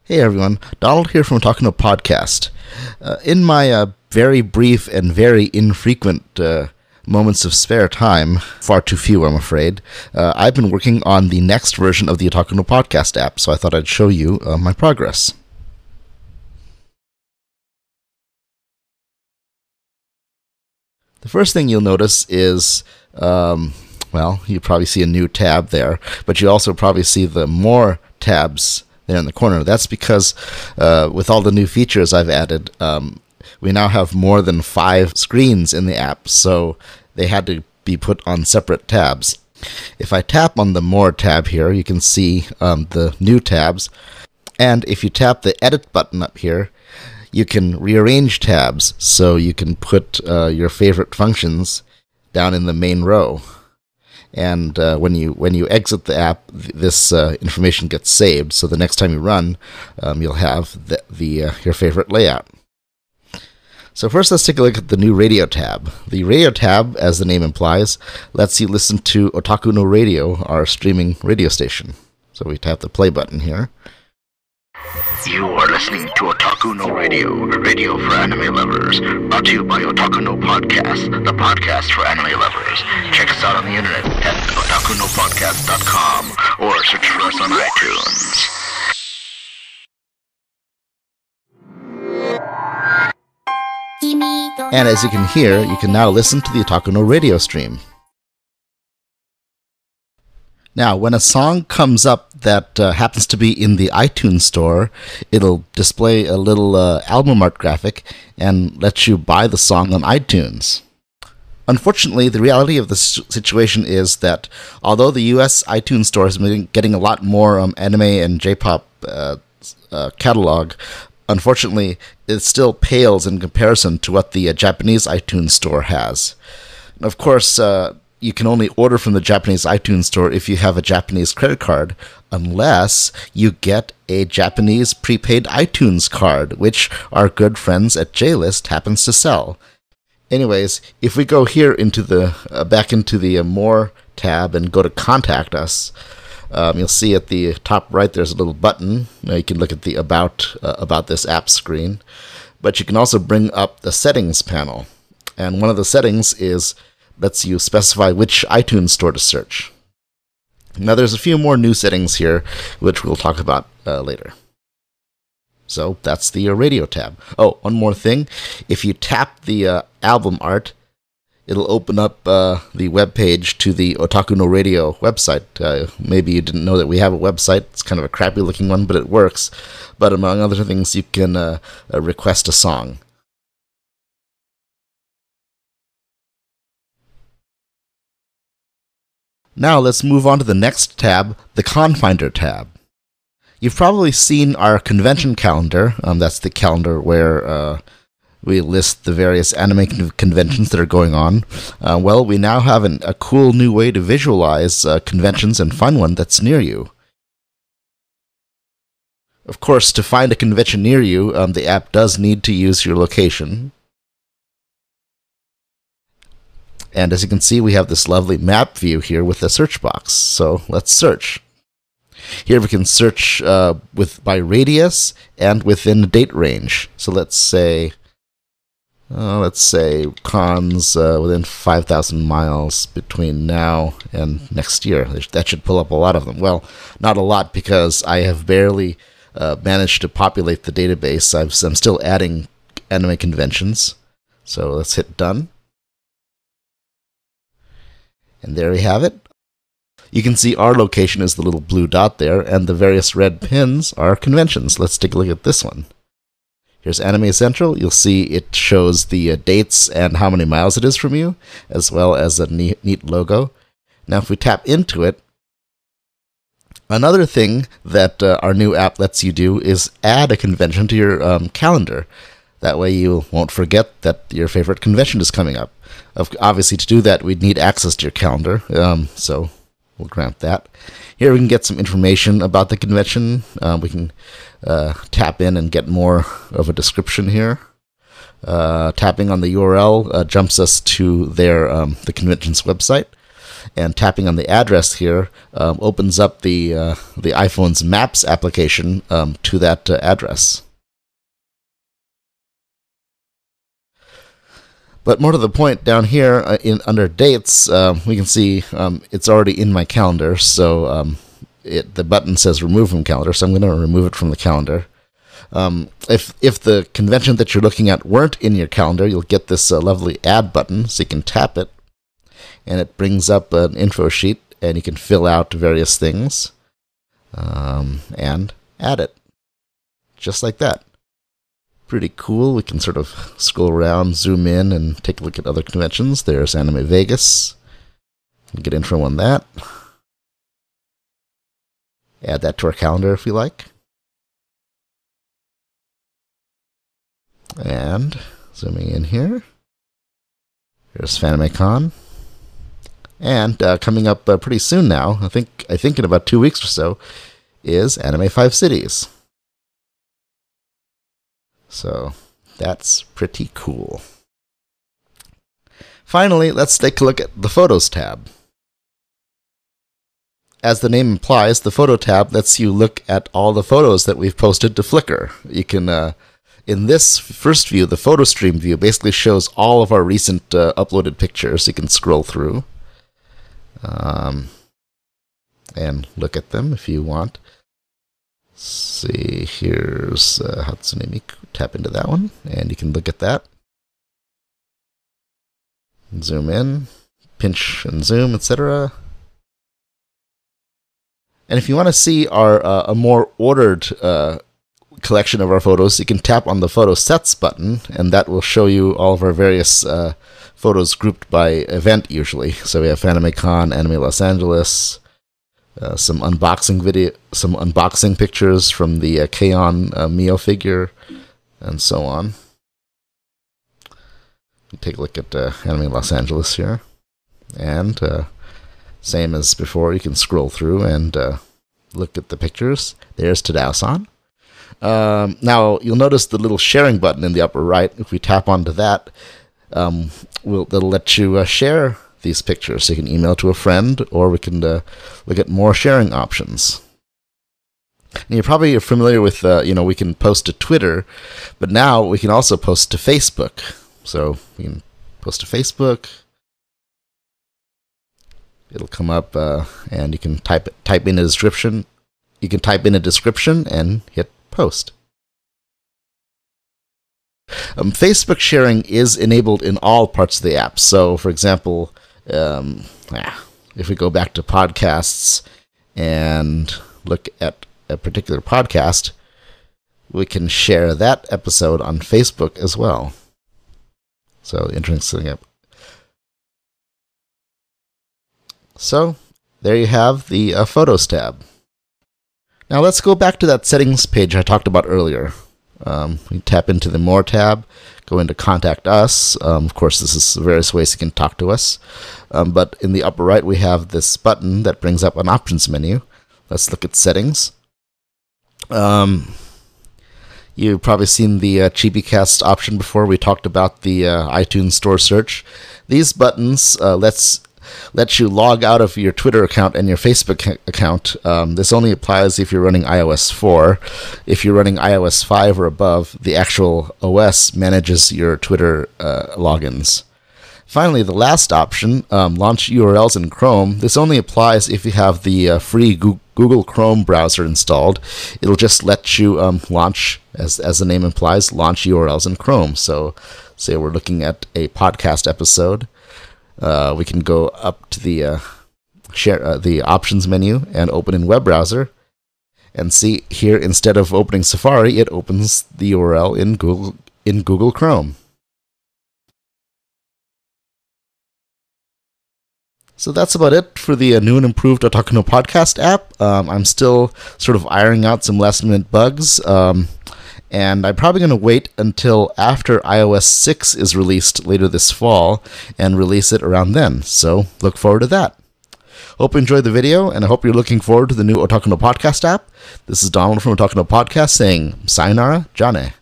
Hey everyone, Donald here from Otaku Podcast. In my very brief and very infrequent moments of spare time, far too few I'm afraid, I've been working on the next version of the Otaku Podcast app, so I thought I'd show you my progress. The first thing you'll notice is, you probably see a new tab there, but you also probably see the More tabs there in the corner. That's because with all the new features I've added, we now have more than 5 screens in the app, so they had to be put on separate tabs. If I tap on the More tab here, you can see the new tabs, and if you tap the Edit button up here, you can rearrange tabs, so you can put your favorite functions down in the main row. And when you exit the app, this information gets saved. So the next time you run, you'll have your favorite layout. So first, let's take a look at the new Radio tab. The Radio tab, as the name implies, lets you listen to Otaku no Radio, our streaming radio station. So we tap the play button here. You are listening to Otaku no Radio, radio for anime lovers. Brought to you by Otaku no Podcast, the podcast for anime lovers. Check us out on the internet at otakunopodcast.com or search for us on iTunes. And as you can hear, you can now listen to the Otaku no Radio stream. Now, when a song comes up that happens to be in the iTunes store, it'll display a little album art graphic and let you buy the song on iTunes. Unfortunately, the reality of the situation is that although the US iTunes store has been getting a lot more anime and J-pop catalog, unfortunately, it still pales in comparison to what the Japanese iTunes store has. And of course, you can only order from the Japanese iTunes store if you have a Japanese credit card, unless you get a Japanese prepaid iTunes card, which our good friends at JList happens to sell. Anyways, if we go here into the back into the More tab and go to Contact Us, you'll see at the top right there's a little button. Now you can look at the about this app screen, but you can also bring up the settings panel, and one of the settings lets you specify which iTunes store to search. Now there's a few more new settings here, which we'll talk about later. So that's the Radio tab. Oh, one more thing. If you tap the album art, it'll open up the web page to the Otaku no Radio website. Maybe you didn't know that we have a website. It's kind of a crappy looking one, but it works. But among other things, you can request a song. Now let's move on to the next tab, the Confinder tab. You've probably seen our convention calendar. That's the calendar where we list the various anime conventions that are going on. We now have a cool new way to visualize conventions and fun one that's near you. Of course, to find a convention near you, the app does need to use your location. And as you can see, we have this lovely map view here with a search box. So let's search. Here we can search by radius and within a date range. So let's say cons within 5,000 miles between now and next year. That should pull up a lot of them. Well, not a lot because I have barely managed to populate the database. I'm still adding anime conventions. So let's hit done. And there we have it. You can see our location is the little blue dot there, and the various red pins are conventions. Let's take a look at this one. Here's Anime Central. You'll see it shows the dates and how many miles it is from you, as well as a neat logo. Now if we tap into it, another thing that our new app lets you do is add a convention to your calendar. That way you won't forget that your favorite convention is coming up. Obviously, to do that, we'd need access to your calendar, so we'll grant that. Here we can get some information about the convention. We can tap in and get more of a description here. Tapping on the URL jumps us to the convention's website. and tapping on the address here opens up the iPhone's Maps application to that address. But more to the point, down here under dates, we can see it's already in my calendar. So the button says remove from calendar, so I'm going to remove it from the calendar. If the convention that you're looking at weren't in your calendar, you'll get this lovely add button, so you can tap it, and it brings up an info sheet, and you can fill out various things and add it, just like that. Pretty cool. We can sort of scroll around, zoom in, and take a look at other conventions. There's Anime Vegas. Get info on that. Add that to our calendar if we like. And zooming in here, here's FanimeCon. And coming up pretty soon now, I think in about 2 weeks or so, is Anime 5 Cities. So that's pretty cool. Finally, let's take a look at the Photos tab. As the name implies, the Photo tab lets you look at all the photos that we've posted to Flickr. You can, in this first view, the photo stream view basically shows all of our recent uploaded pictures. You can scroll through and look at them if you want. See, here's Hatsune Miku. Tap into that one, and you can look at that. Zoom in, pinch and zoom, etc. And if you want to see our a more ordered collection of our photos, you can tap on the Photo Sets button, and that will show you all of our various photos grouped by event usually. So we have FanimeCon, Anime Los Angeles, some unboxing pictures from the K-On! Mio figure, and so on. Take a look at Anime Los Angeles here, and same as before, you can scroll through and look at the pictures. There's Tadao-san. Now you'll notice the little sharing button in the upper right. If we tap onto that, that'll let you share these pictures. So you can email to a friend, or we can look at more sharing options. And you're probably familiar with, we can post to Twitter, but now we can also post to Facebook. So we can post to Facebook. It'll come up, and you can type in a description. You can type in a description and hit post. Facebook sharing is enabled in all parts of the app. So, for example, if we go back to podcasts and look at a particular podcast, we can share that episode on Facebook as well. So, interesting. So, there you have the Photos tab. Now let's go back to that settings page I talked about earlier. We tap into the More tab, go into Contact Us. Of course, this is various ways you can talk to us. But in the upper right, we have this button that brings up an options menu. Let's look at settings. You've probably seen the ChibiCast option before. We talked about the iTunes Store search. These buttons lets you log out of your Twitter account and your Facebook account. This only applies if you're running iOS 4. If you're running iOS 5 or above, the actual OS manages your Twitter logins. Finally, the last option, launch URLs in Chrome. This only applies if you have the free Google Chrome browser installed. It'll just let you launch, as the name implies, launch URLs in Chrome. So, say we're looking at a podcast episode. We can go up to the the options menu and open in web browser, and see here, instead of opening Safari, it opens the URL in Google Chrome. So that's about it for the new and improved Otaku no Podcast app. I'm still sort of ironing out some last minute bugs. And I'm probably going to wait until after iOS 6 is released later this fall and release it around then. So look forward to that. Hope you enjoyed the video, and I hope you're looking forward to the new Otaku no Podcast app. This is Donald from Otaku no Podcast saying sayonara, jane.